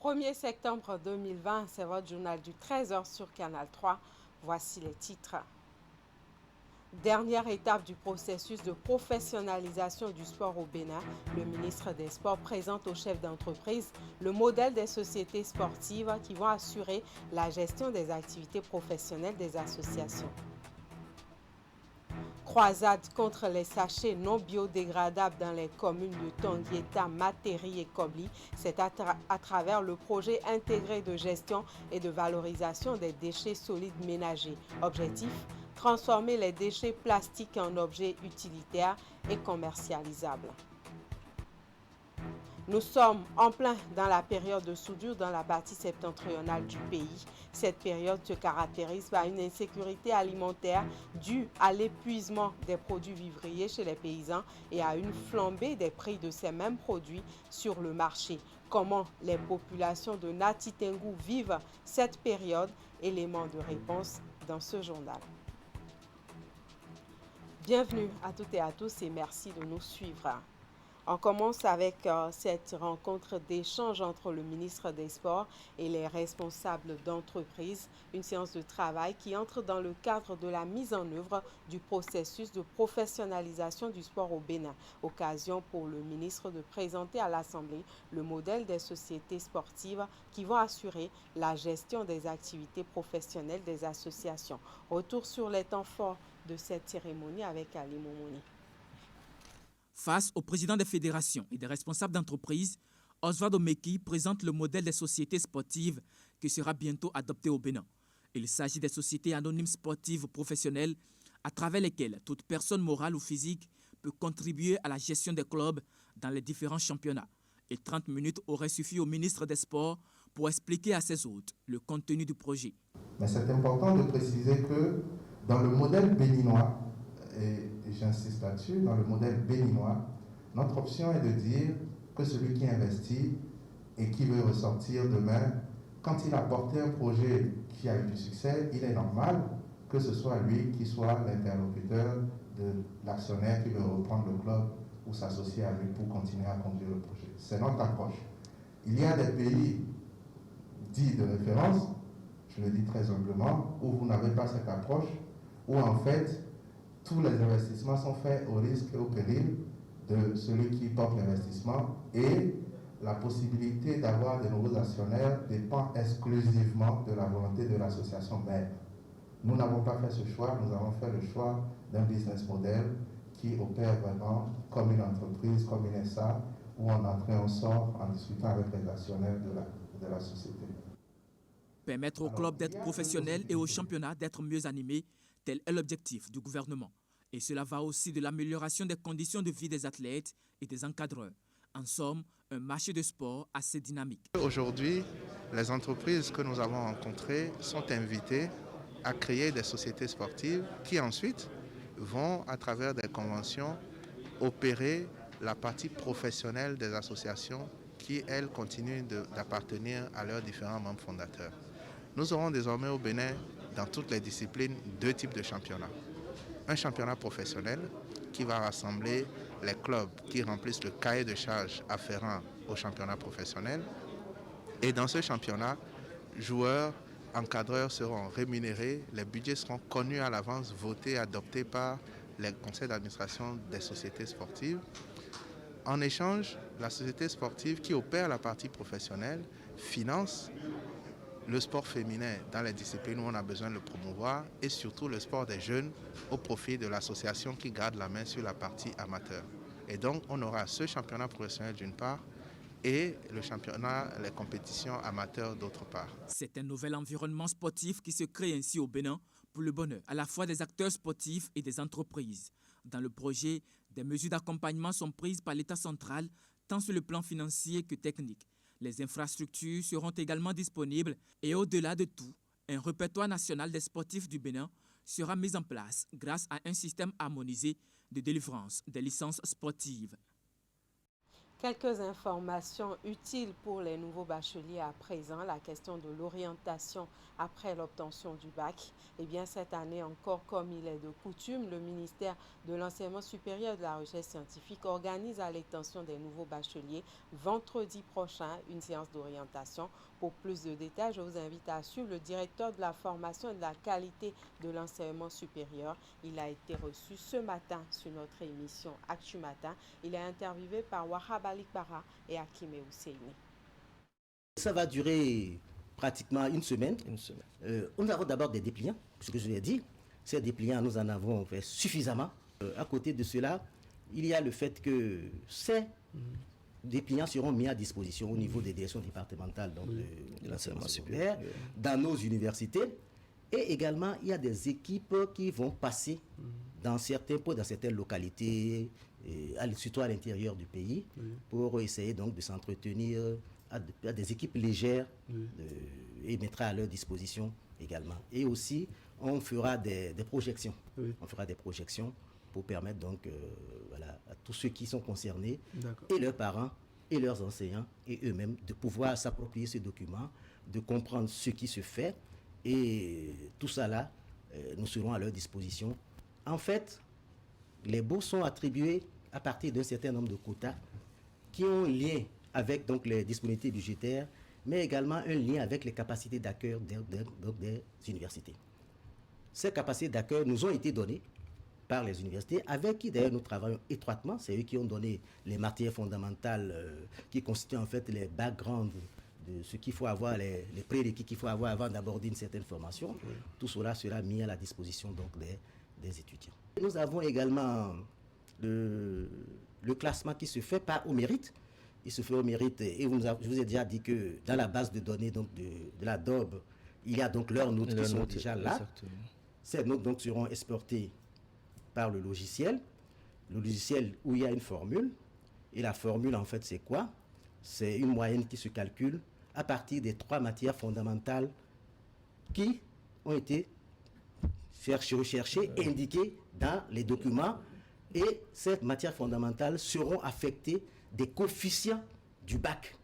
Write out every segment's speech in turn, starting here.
1er septembre 2020, c'est votre journal du 13h sur Canal 3. Voici les titres. Dernière étape du processus de professionnalisation du sport au Bénin, le ministre des Sports présente aux chefs d'entreprise le modèle des sociétés sportives qui vont assurer la gestion des activités professionnelles des associations. Croisade contre les sachets non biodégradables dans les communes de Tondieta, Materi et Kobli. C'est à travers le projet intégré de gestion et de valorisation des déchets solides ménagers. Objectif, transformer les déchets plastiques en objets utilitaires et commercialisables. Nous sommes en plein dans la période de soudure dans la partie septentrionale du pays. Cette période se caractérise par une insécurité alimentaire due à l'épuisement des produits vivriers chez les paysans et à une flambée des prix de ces mêmes produits sur le marché. Comment les populations de Nati Tengou vivent cette période? Élément de réponse dans ce journal. Bienvenue à toutes et à tous et merci de nous suivre. On commence avec cette rencontre d'échange entre le ministre des Sports et les responsables d'entreprise, une séance de travail qui entre dans le cadre de la mise en œuvre du processus de professionnalisation du sport au Bénin. Occasion pour le ministre de présenter à l'Assemblée le modèle des sociétés sportives qui vont assurer la gestion des activités professionnelles des associations. Retour sur les temps forts de cette cérémonie avec Ali Momoni. Face au président des fédérations et des responsables d'entreprises, Osvaldo Meki présente le modèle des sociétés sportives qui sera bientôt adopté au Bénin. Il s'agit des sociétés anonymes sportives professionnelles à travers lesquelles toute personne morale ou physique peut contribuer à la gestion des clubs dans les différents championnats. Et 30 minutes auraient suffi au ministre des Sports pour expliquer à ses hôtes le contenu du projet. Mais c'est important de préciser que dans le modèle béninois, et j'insiste là-dessus, dans le modèle béninois, notre option est de dire que celui qui investit et qui veut ressortir demain, quand il a porté un projet qui a eu du succès, il est normal que ce soit lui qui soit l'interlocuteur de l'actionnaire qui veut reprendre le club ou s'associer à lui pour continuer à conduire le projet. C'est notre approche. Il y a des pays dits de référence, je le dis très humblement, où vous n'avez pas cette approche, où en fait, tous les investissements sont faits au risque et au péril de celui qui porte l'investissement et la possibilité d'avoir de nouveaux actionnaires dépend exclusivement de la volonté de l'association mère. Nous n'avons pas fait ce choix, nous avons fait le choix d'un business model qui opère vraiment comme une entreprise, comme une SA, où on entre et on sort en discutant avec les actionnaires de la société. Permettre aux clubs d'être professionnels et aux championnats d'être mieux animés, tel est l'objectif du gouvernement. Et cela va aussi de l'amélioration des conditions de vie des athlètes et des encadreurs. En somme, un marché de sport assez dynamique. Aujourd'hui, les entreprises que nous avons rencontrées sont invitées à créer des sociétés sportives qui ensuite vont, à travers des conventions, opérer la partie professionnelle des associations qui, elles, continuent d'appartenir à leurs différents membres fondateurs. Nous aurons désormais au Bénin, dans toutes les disciplines, deux types de championnats. Un championnat professionnel qui va rassembler les clubs qui remplissent le cahier de charges afférent au championnat professionnel. Et dans ce championnat, joueurs, encadreurs seront rémunérés, les budgets seront connus à l'avance, votés, adoptés par les conseils d'administration des sociétés sportives. En échange, la société sportive qui opère la partie professionnelle finance le sport féminin dans les disciplines où on a besoin de le promouvoir et surtout le sport des jeunes au profit de l'association qui garde la main sur la partie amateur. Et donc on aura ce championnat professionnel d'une part et le championnat, les compétitions amateurs d'autre part. C'est un nouvel environnement sportif qui se crée ainsi au Bénin pour le bonheur à la fois des acteurs sportifs et des entreprises. Dans le projet, des mesures d'accompagnement sont prises par l'État central tant sur le plan financier que technique. Les infrastructures seront également disponibles et au-delà de tout, un répertoire national des sportifs du Bénin sera mis en place grâce à un système harmonisé de délivrance des licences sportives. Quelques informations utiles pour les nouveaux bacheliers à présent. La question de l'orientation après l'obtention du bac. Eh bien, cette année encore, comme il est de coutume, le ministère de l'Enseignement supérieur et de la Recherche scientifique organise à l'intention des nouveaux bacheliers vendredi prochain une séance d'orientation. Pour plus de détails, je vous invite à suivre le directeur de la formation et de la qualité de l'enseignement supérieur. Il a été reçu ce matin sur notre émission Actu Matin. Il est interviewé par Wahab Alikbara et Hakim Husseini. Ça va durer pratiquement une semaine. Nous avons d'abord des dépliants, ce que je l'ai dit. Ces dépliants, nous en avons fait suffisamment. À côté de cela, il y a le fait que ces dépliants seront mis à disposition au niveau des directions départementales donc de l'enseignement supérieur, dans nos universités. Et également, il y a des équipes qui vont passer dans certains points, dans certaines localités, surtout à l'intérieur du pays, pour essayer donc de s'entretenir à des équipes légères et mettra à leur disposition également. Et aussi, on fera des projections. On fera des projections pour permettre donc voilà, à tous ceux qui sont concernés, et leurs parents, et leurs enseignants, et eux-mêmes, de pouvoir s'approprier ce document, de comprendre ce qui se fait, et tout ça là, nous serons à leur disposition. En fait, les bourses sont attribuées à partir d'un certain nombre de quotas qui ont un lien avec donc, les disponibilités budgétaires, mais également un lien avec les capacités d'accueil des universités. Ces capacités d'accueil nous ont été données par les universités, avec qui d'ailleurs nous travaillons étroitement. C'est eux qui ont donné les matières fondamentales qui constituent en fait les backgrounds de ce qu'il faut avoir, les prérequis qu'il faut avoir avant d'aborder une certaine formation. Tout cela sera mis à la disposition donc des étudiants. Nous avons également le classement qui se fait au mérite. Il se fait au mérite, et je vous ai déjà dit que dans la base de données donc, de la DOB, il y a donc leurs notes qui sont déjà là. Exactement. Ces notes donc seront exportées par le logiciel où il y a une formule. Et la formule, en fait, c'est quoi? C'est une moyenne qui se calcule à partir des 3 matières fondamentales qui ont été recherchées et indiquées dans les documents. Et ces matières fondamentales seront affectées des coefficients du bac.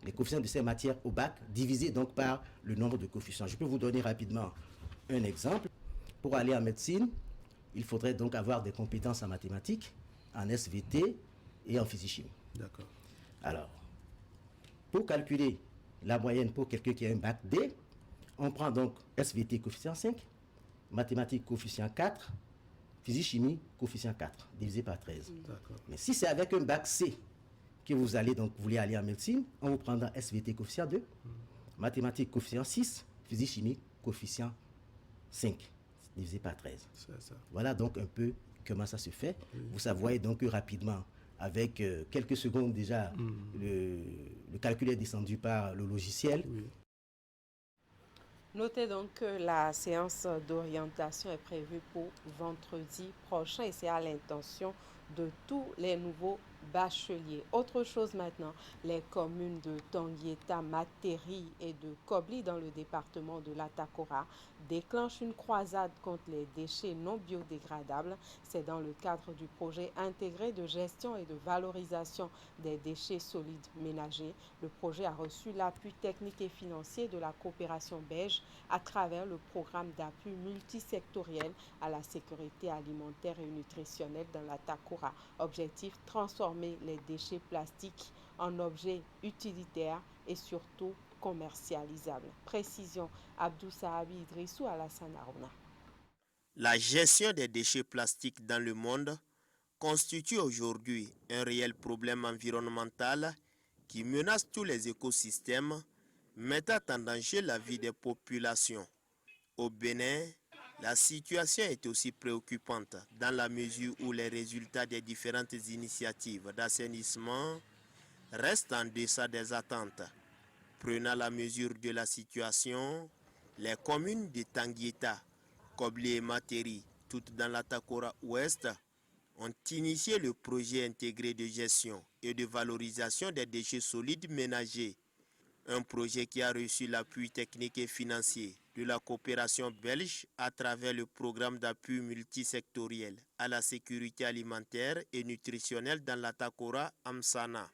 Les coefficients de ces matières au bac, divisés donc par le nombre de coefficients. Je peux vous donner rapidement un exemple. Pour aller en médecine, il faudrait donc avoir des compétences en mathématiques, en SVT et en physique-chimie. D'accord. Alors, pour calculer la moyenne pour quelqu'un qui a un bac D, on prend donc SVT coefficient 5, mathématiques coefficient 4, physique-chimie coefficient 4, divisé par 13. Mais si c'est avec un bac C que vous voulez aller en médecine, on vous prendra SVT coefficient 2, mathématiques coefficient 6, physique-chimie coefficient 5, divisé par 13. Voilà donc un peu comment ça se fait. Vous voyez donc rapidement, avec quelques secondes déjà, le calcul est descendu par le logiciel. Notez donc que la séance d'orientation est prévue pour vendredi prochain et c'est à l'intention de tous les nouveaux bacheliers. Autre chose maintenant, les communes de Tanguieta, Materi et de Kobli dans le département de l'Atakora déclenchent une croisade contre les déchets non biodégradables. C'est dans le cadre du projet intégré de gestion et de valorisation des déchets solides ménagers. Le projet a reçu l'appui technique et financier de la coopération belge à travers le programme d'appui multisectoriel à la sécurité alimentaire et nutritionnelle dans l'Atakora. Objectif, transformer les déchets plastiques en objets utilitaires et surtout commercialisables. Précision, Abdou Sahabi Idrissou Alassane Arouna. La gestion des déchets plastiques dans le monde constitue aujourd'hui un réel problème environnemental qui menace tous les écosystèmes, mettant en danger la vie des populations. Au Bénin, la situation est aussi préoccupante dans la mesure où les résultats des différentes initiatives d'assainissement restent en deçà des attentes. Prenant la mesure de la situation, les communes de Tanguieta, Kobli et Materi, toutes dans l'Atakora Ouest, ont initié le projet intégré de gestion et de valorisation des déchets solides ménagers. Un projet qui a reçu l'appui technique et financier de la coopération belge à travers le programme d'appui multisectoriel à la sécurité alimentaire et nutritionnelle dans la Takora Amsana.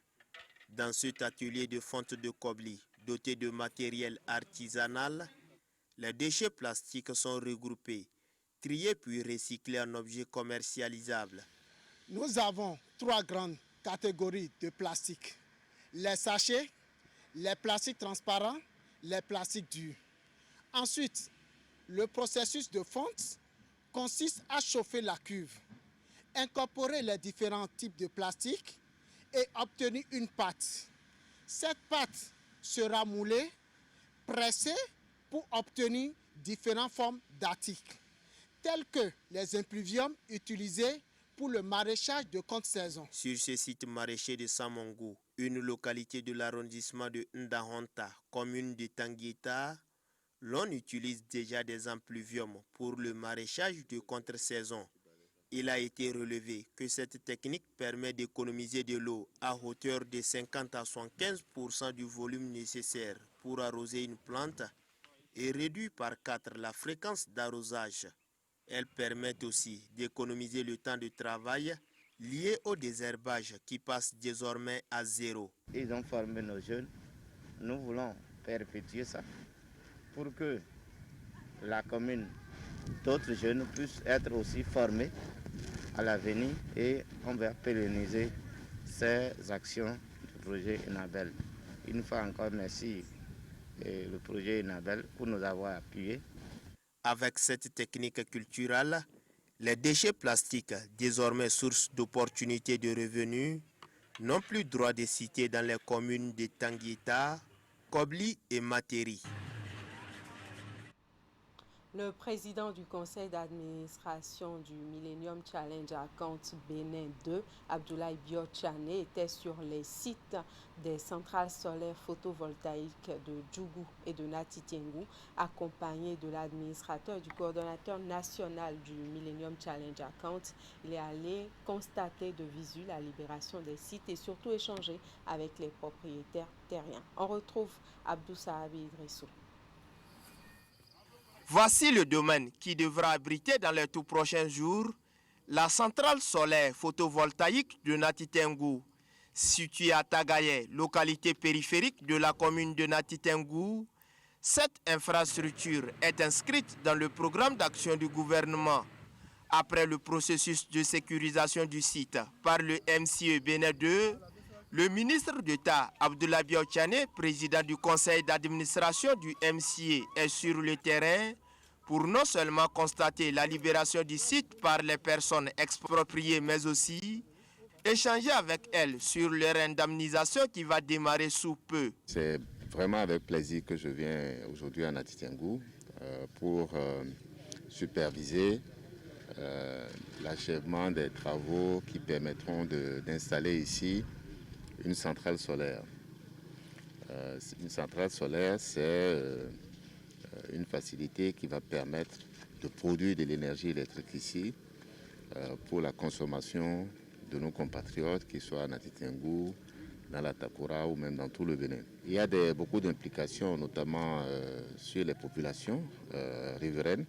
Dans cet atelier de fonte de Kobli, doté de matériel artisanal, les déchets plastiques sont regroupés, triés puis recyclés en objets commercialisables. Nous avons 3 grandes catégories de plastique. Les sachets, les plastiques transparents, les plastiques durs. Ensuite, le processus de fonte consiste à chauffer la cuve, incorporer les différents types de plastique et obtenir une pâte. Cette pâte sera moulée, pressée pour obtenir différentes formes d'articles, tels que les impluviums utilisés pour le maraîchage de contre-saison. Sur ce site maraîcher de Samongo, une localité de l'arrondissement de Ndahonta, commune de Tanguita, l'on utilise déjà des impluviums pour le maraîchage de contre-saison. Il a été relevé que cette technique permet d'économiser de l'eau à hauteur de 50 à 75% du volume nécessaire pour arroser une plante et réduit par 4 la fréquence d'arrosage. Elle permet aussi d'économiser le temps de travail lié au désherbage qui passe désormais à 0. Ils ont formé nos jeunes. Nous voulons perpétuer ça pour que la commune, d'autres jeunes puissent être aussi formés à l'avenir et on va pérenniser ces actions du projet Enabel. Une fois encore, merci le projet Enabel pour nous avoir appuyés. Avec cette technique culturelle, les déchets plastiques, désormais source d'opportunités de revenus, n'ont plus droit de citer dans les communes de Tanguita, Kobli et Materi. Le président du conseil d'administration du Millennium Challenge Account Bénin 2, Abdoulaye Biotchane, était sur les sites des centrales solaires photovoltaïques de Djougou et de Natitengu, accompagné de l'administrateur et du coordonnateur national du Millennium Challenge Account. Il est allé constater de visu la libération des sites et surtout échanger avec les propriétaires terriens. On retrouve Abdou Sahabi Idrissou. Voici le domaine qui devra abriter dans les tout prochains jours la centrale solaire photovoltaïque de Natitengu, située à Tagaye, localité périphérique de la commune de Natitengu. Cette infrastructure est inscrite dans le programme d'action du gouvernement. Après le processus de sécurisation du site par le MCE Bénin 2, le ministre d'État Abdoulaye Biotchane, président du conseil d'administration du MCA, est sur le terrain pour non seulement constater la libération du site par les personnes expropriées, mais aussi échanger avec elles sur leur indemnisation qui va démarrer sous peu. C'est vraiment avec plaisir que je viens aujourd'hui à Natitengu pour superviser l'achèvement des travaux qui permettront d'installer ici une centrale solaire. Une centrale solaire, c'est une facilité qui va permettre de produire de l'énergie électrique ici pour la consommation de nos compatriotes, qu'ils soient à Natitengu, dans la Takora ou même dans tout le Bénin. Il y a beaucoup d'implications, notamment sur les populations riveraines,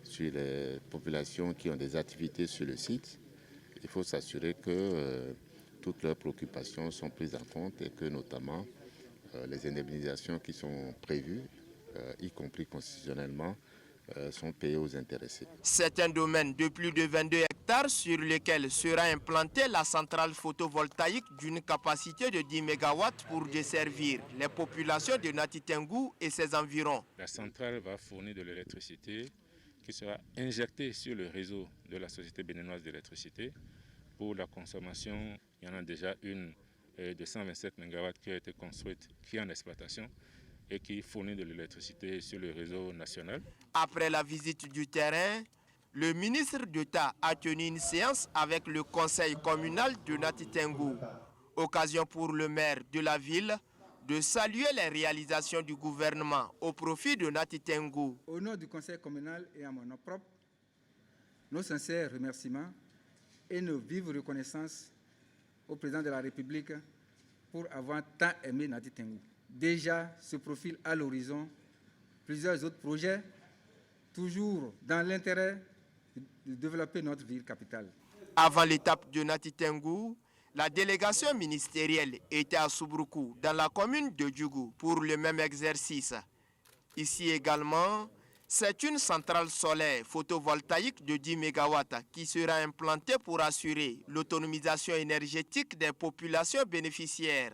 sur les populations qui ont des activités sur le site. Il faut s'assurer que toutes leurs préoccupations sont prises en compte et que notamment les indemnisations qui sont prévues, y compris constitutionnellement, sont payées aux intéressés. C'est un domaine de plus de 22 hectares sur lequel sera implantée la centrale photovoltaïque d'une capacité de 10 MW pour desservir les populations de Natitengu et ses environs. La centrale va fournir de l'électricité qui sera injectée sur le réseau de la Société béninoise d'électricité. Pour la consommation, il y en a déjà une de 127 MW qui a été construite, qui est en exploitation et qui fournit de l'électricité sur le réseau national. Après la visite du terrain, le ministre d'État a tenu une séance avec le conseil communal de Natitengu. Occasion pour le maire de la ville de saluer les réalisations du gouvernement au profit de Natitengu. Au nom du conseil communal et à mon nom propre, nos sincères remerciements et nos vives reconnaissances au président de la République pour avoir tant aimé Natitengu. Déjà se profile à l'horizon plusieurs autres projets, toujours dans l'intérêt de développer notre ville capitale. Avant l'étape de Nati Tengou, la délégation ministérielle était à Soubroukou, dans la commune de Djougou, pour le même exercice. Ici également, c'est une centrale solaire photovoltaïque de 10 MW qui sera implantée pour assurer l'autonomisation énergétique des populations bénéficiaires.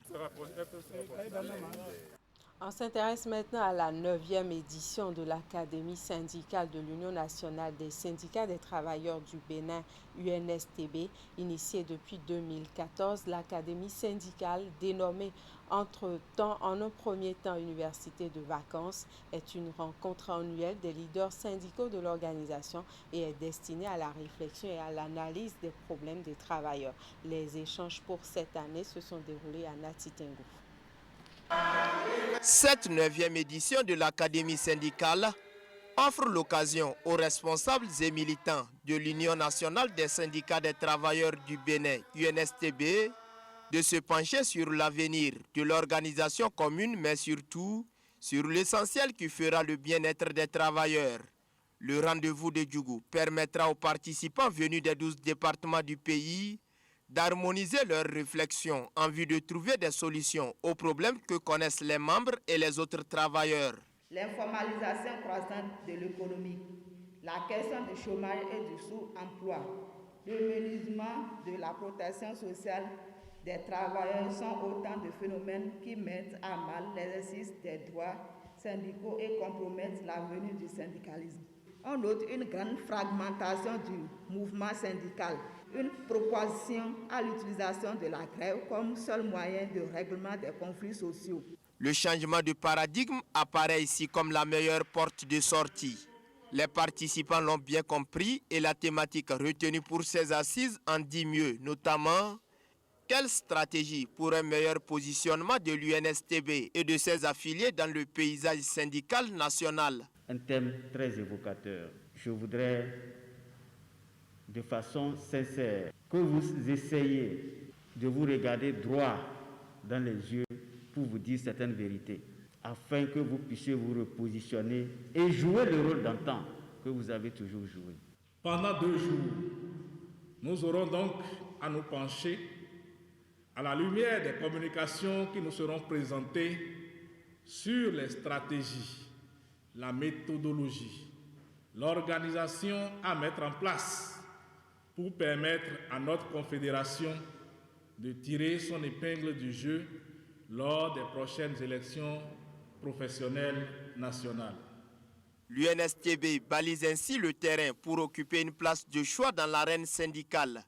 On s'intéresse maintenant à la 9e édition de l'Académie syndicale de l'Union nationale des syndicats des travailleurs du Bénin, UNSTB. Initiée depuis 2014, l'Académie syndicale, dénommée entre-temps en un premier temps Université de vacances, est une rencontre annuelle des leaders syndicaux de l'organisation et est destinée à la réflexion et à l'analyse des problèmes des travailleurs. Les échanges pour cette année se sont déroulés à Nati Tengou. Cette 9e édition de l'Académie syndicale offre l'occasion aux responsables et militants de l'Union nationale des syndicats des travailleurs du Bénin, UNSTB, de se pencher sur l'avenir de l'organisation commune, mais surtout sur l'essentiel qui fera le bien-être des travailleurs. Le rendez-vous de Djougou permettra aux participants venus des 12 départements du pays d'harmoniser leurs réflexions en vue de trouver des solutions aux problèmes que connaissent les membres et les autres travailleurs. L'informalisation croissante de l'économie, la question du chômage et du sous-emploi, le menuisement de la protection sociale des travailleurs sont autant de phénomènes qui mettent à mal l'exercice des droits syndicaux et compromettent l'avenir du syndicalisme. On note une grande fragmentation du mouvement syndical, une proposition à l'utilisation de la grève comme seul moyen de règlement des conflits sociaux. Le changement de paradigme apparaît ici comme la meilleure porte de sortie. Les participants l'ont bien compris et la thématique retenue pour ces assises en dit mieux, notamment quelle stratégie pour un meilleur positionnement de l'UNSTB et de ses affiliés dans le paysage syndical national. Un thème très évocateur. Je voudrais, de façon sincère, que vous essayiez de vous regarder droit dans les yeux pour vous dire certaines vérités, afin que vous puissiez vous repositionner et jouer le rôle d'antan que vous avez toujours joué. Pendant 2 jours, nous aurons donc à nous pencher à la lumière des communications qui nous seront présentées sur les stratégies, la méthodologie, l'organisation à mettre en place pour permettre à notre confédération de tirer son épingle du jeu lors des prochaines élections professionnelles nationales. L'UNSTB balise ainsi le terrain pour occuper une place de choix dans l'arène syndicale.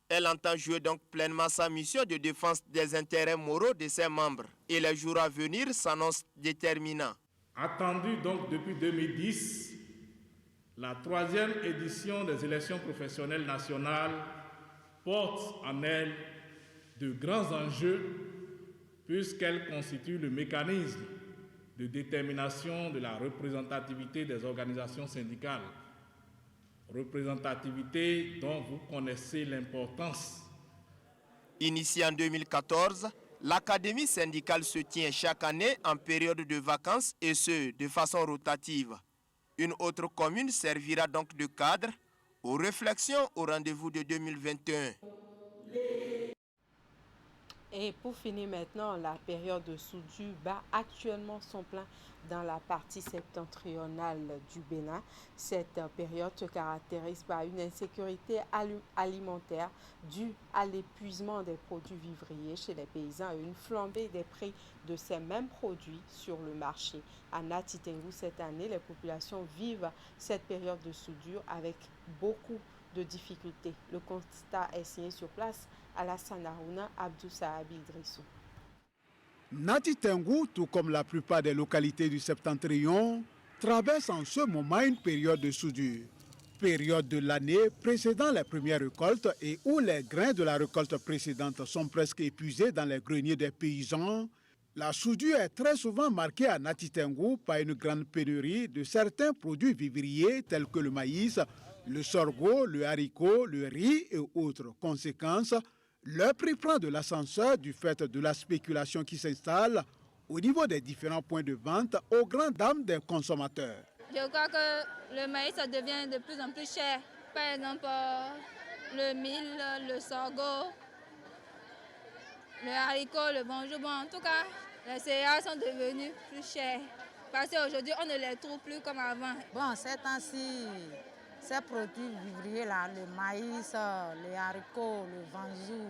Elle entend jouer donc pleinement sa mission de défense des intérêts moraux de ses membres et les jours à venir s'annoncent déterminants. Attendue donc depuis 2010, la 3e édition des élections professionnelles nationales porte en elle de grands enjeux puisqu'elle constitue le mécanisme de détermination de la représentativité des organisations syndicales. Représentativité dont vous connaissez l'importance. Initiée en 2014, l'Académie syndicale se tient chaque année en période de vacances et ce, de façon rotative. Une autre commune servira donc de cadre aux réflexions au rendez-vous de 2021. Et pour finir maintenant, la période de soudure bat actuellement son plein dans la partie septentrionale du Bénin. Cette période se caractérise par une insécurité alimentaire due à l'épuisement des produits vivriers chez les paysans et une flambée des prix de ces mêmes produits sur le marché. À Nati Tengou, cette année, les populations vivent cette période de soudure avec beaucoup de difficultés. Le constat est signé sur place Alassane Harouna, Abdou Sahabi Idrissou. Nati Tengou, tout comme la plupart des localités du Septentrion, traverse en ce moment une période de soudure. Période de l'année précédant les premières récoltes et où les grains de la récolte précédente sont presque épuisés dans les greniers des paysans. La soudure est très souvent marquée à Nati Tengou par une grande pénurie de certains produits vivriers tels que le maïs, le sorgho, le haricot, le riz et autres. Conséquence, le prix prend de l'ascenseur du fait de la spéculation qui s'installe au niveau des différents points de vente aux grandes dames des consommateurs. Je crois que le maïs ça devient de plus en plus cher. Par exemple, le mil, le sorgho, le haricot, le bonjour. Bon, en tout cas, les céréales sont devenues plus chères. Parce qu'aujourd'hui, on ne les trouve plus comme avant. Bon, ces temps-ci, ces produits vivriers-là, le maïs, les haricots, le vanjou,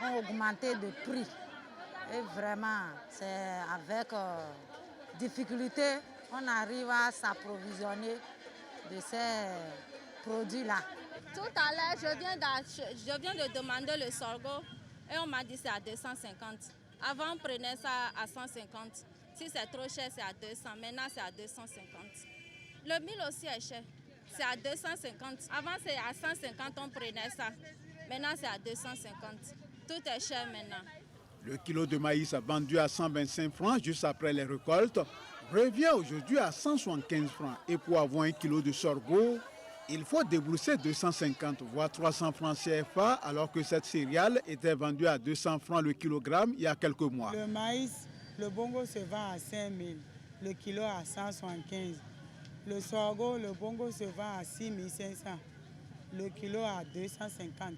ont augmenté de prix. Et vraiment, c'est avec difficulté on arrive à s'approvisionner de ces produits-là. Tout à l'heure, je viens de demander le sorgho et on m'a dit c'est à 250. Avant, on prenait ça à 150. Si c'est trop cher, c'est à 200. Maintenant, c'est à 250. Le mil aussi est cher. C'est à 250. Avant, c'est à 150, on prenait ça. Maintenant, c'est à 250. Tout est cher maintenant. Le kilo de maïs vendu à 125 francs juste après les récoltes revient aujourd'hui à 175 francs. Et pour avoir un kilo de sorgho, il faut débourser 250 voire 300 francs CFA alors que cette céréale était vendue à 200 francs le kilogramme il y a quelques mois. Le maïs, le bongo se vend à 5 000, le kilo à 175. Le sorgho, le bongo se vend à 6 500, le kilo à 250.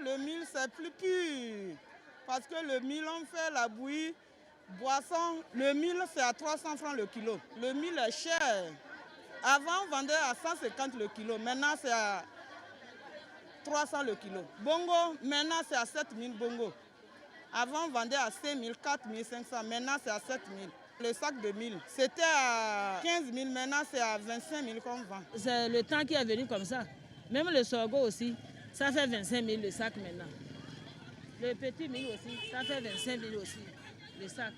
Le mil, c'est plus pur. Parce que le mil, on fait la bouillie, boisson. Le mil, c'est à 300 francs le kilo. Le mil est cher. Avant, on vendait à 150 le kilo. Maintenant, c'est à 300 le kilo. Bongo, maintenant, c'est à 7 000 bongo. Avant, on vendait à 5 000, 4 500. Maintenant, c'est à 7 000. Le sac de 1000, c'était à 15 000. Maintenant, c'est à 25 000 qu'on vend. C'est le temps qui est venu comme ça. Même le sorgho aussi, ça fait 25 000 le sac maintenant. Le petit mil aussi, ça fait 25 000 aussi, le sac.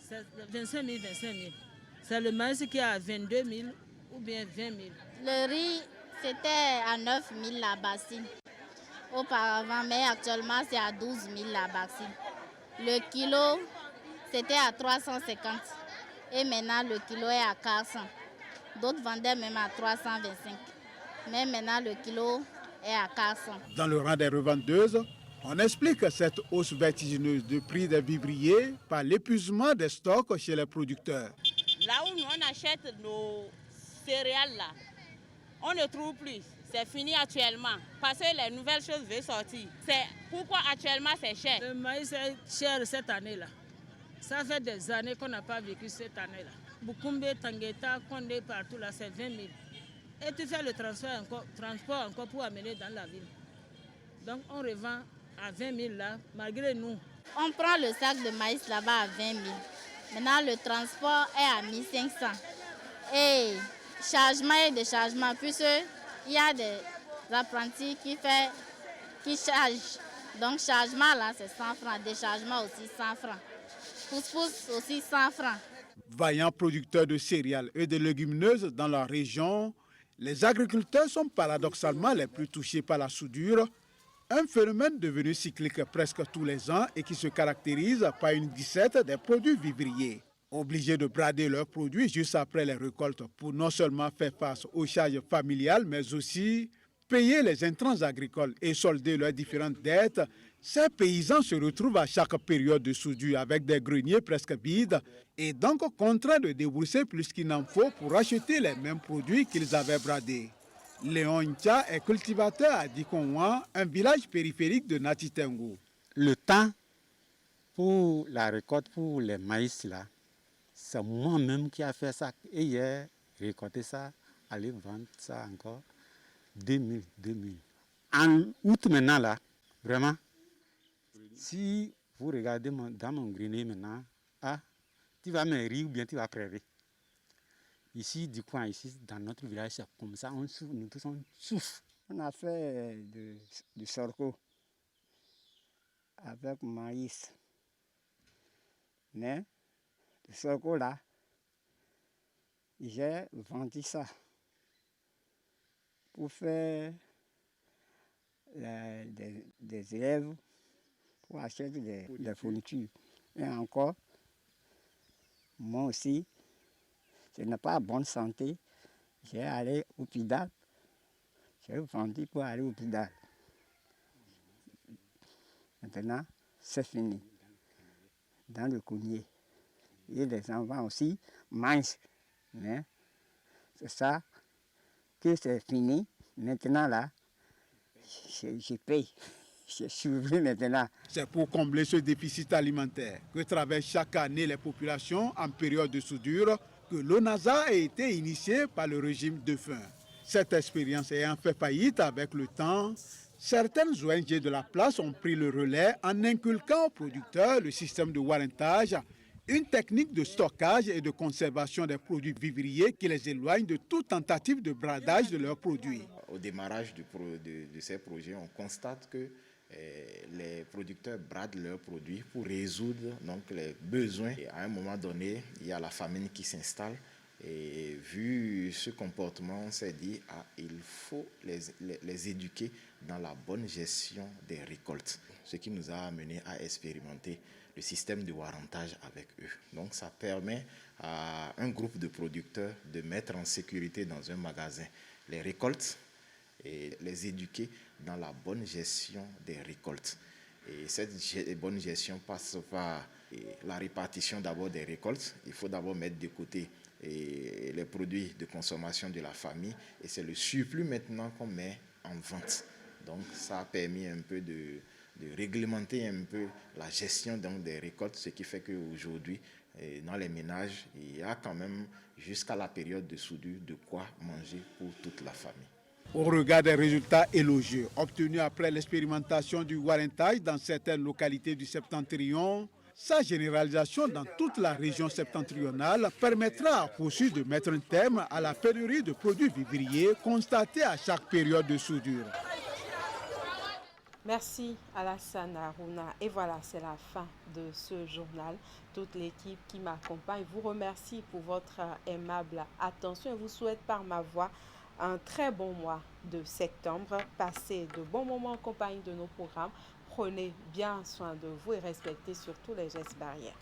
C'est 25 000, 25 000. C'est le maïs qui est à 22 000 ou bien 20 000. Le riz, c'était à 9 000 la bassine auparavant, mais actuellement c'est à 12 000 la bassine. Le kilo, c'était à 350 et maintenant le kilo est à 400. D'autres vendaient même à 325, mais maintenant le kilo est à 400. Dans le rang des revendeuses, on explique cette hausse vertigineuse de prix des vivriers par l'épuisement des stocks chez les producteurs. Là où on achète nos céréales, là, on ne trouve plus. C'est fini actuellement parce que les nouvelles choses veulent sortir. C'est pourquoi actuellement c'est cher. Le maïs est cher cette année-là. Ça fait des années qu'on n'a pas vécu cette année-là. Bukumbe, Tangueta, Kondé, partout là, c'est 20 000. Et tu fais le transport encore pour amener dans la ville. Donc on revend à 20 000 là, malgré nous. On prend le sac de maïs là-bas à 20 000. Maintenant le transport est à 1 500. Et chargement et déchargement, puisqu'il y a des apprentis qui chargent. Donc chargement là c'est 100 francs, déchargement aussi 100 francs. Pousse-pousse aussi 100 francs. Vaillants producteurs de céréales et de légumineuses dans la région, les agriculteurs sont paradoxalement les plus touchés par la soudure, un phénomène devenu cyclique presque tous les ans et qui se caractérise par une dissette des produits vivriers. Obligés de brader leurs produits juste après les récoltes pour non seulement faire face aux charges familiales, mais aussi payer les intrants agricoles et solder leurs différentes dettes, ces paysans se retrouvent à chaque période de soudure avec des greniers presque vides et donc contraints de débourser plus qu'il n'en faut pour acheter les mêmes produits qu'ils avaient bradés. Léon Ncha est cultivateur à Dikonwa, un village périphérique de Nati Tengu. Le temps pour la récolte, pour les maïs là, c'est moi-même qui a fait ça. Et hier, récolté ça, aller vendre ça encore 2000. En août maintenant là, vraiment, si vous regardez dans mon grenier maintenant, tu vas me rire ou bien tu vas pleurer. Ici, du coin, ici, dans notre village, c'est comme ça, on souffre, nous tous on souffre. On a fait du sorgho avec maïs. Mais le sorgho là, j'ai vendu ça pour faire des élèves, pour acheter des fournitures. Et encore, moi aussi, je n'ai pas bonne santé, j'ai allé au Pidal. J'ai vendu pour aller au Pidal. Maintenant, c'est fini. Dans le cougnier. Et les enfants aussi mangent. Hein? C'est ça que c'est fini. Maintenant là, je paye. Je suis maintenant. C'est pour combler ce déficit alimentaire que traversent chaque année les populations en période de soudure que l'ONASA a été initié par le régime défunt. Cette expérience ayant fait faillite avec le temps, certaines ONG de la place ont pris le relais en inculquant aux producteurs le système de warrentage, une technique de stockage et de conservation des produits vivriers qui les éloigne de toute tentative de bradage de leurs produits. Au démarrage de ces projets, on constate que les producteurs bradent leurs produits pour résoudre donc, les besoins. Et à un moment donné, il y a la famine qui s'installe. Et vu ce comportement, on s'est dit il faut les éduquer dans la bonne gestion des récoltes. Ce qui nous a amené à expérimenter le système de warrentage avec eux. Donc ça permet à un groupe de producteurs de mettre en sécurité dans un magasin les récoltes et les éduquer dans la bonne gestion des récoltes. Et cette bonne gestion passe par la répartition d'abord des récoltes. Il faut d'abord mettre de côté les produits de consommation de la famille et c'est le surplus maintenant qu'on met en vente. Donc ça a permis un peu de réglementer un peu la gestion donc, des récoltes, ce qui fait qu'aujourd'hui, dans les ménages, il y a quand même jusqu'à la période de soudure de quoi manger pour toute la famille. Au regard des résultats élogieux obtenus après l'expérimentation du warrentage dans certaines localités du Septentrion, sa généralisation dans toute la région septentrionale permettra à Fossu de mettre un terme à la pénurie de produits vivriers constatée à chaque période de soudure. Merci Alassane Harouna. Et voilà, c'est la fin de ce journal. Toute l'équipe qui m'accompagne vous remercie pour votre aimable attention et vous souhaite par ma voix un très bon mois de septembre. Passez de bons moments en compagnie de nos programmes. Prenez bien soin de vous et respectez surtout les gestes barrières.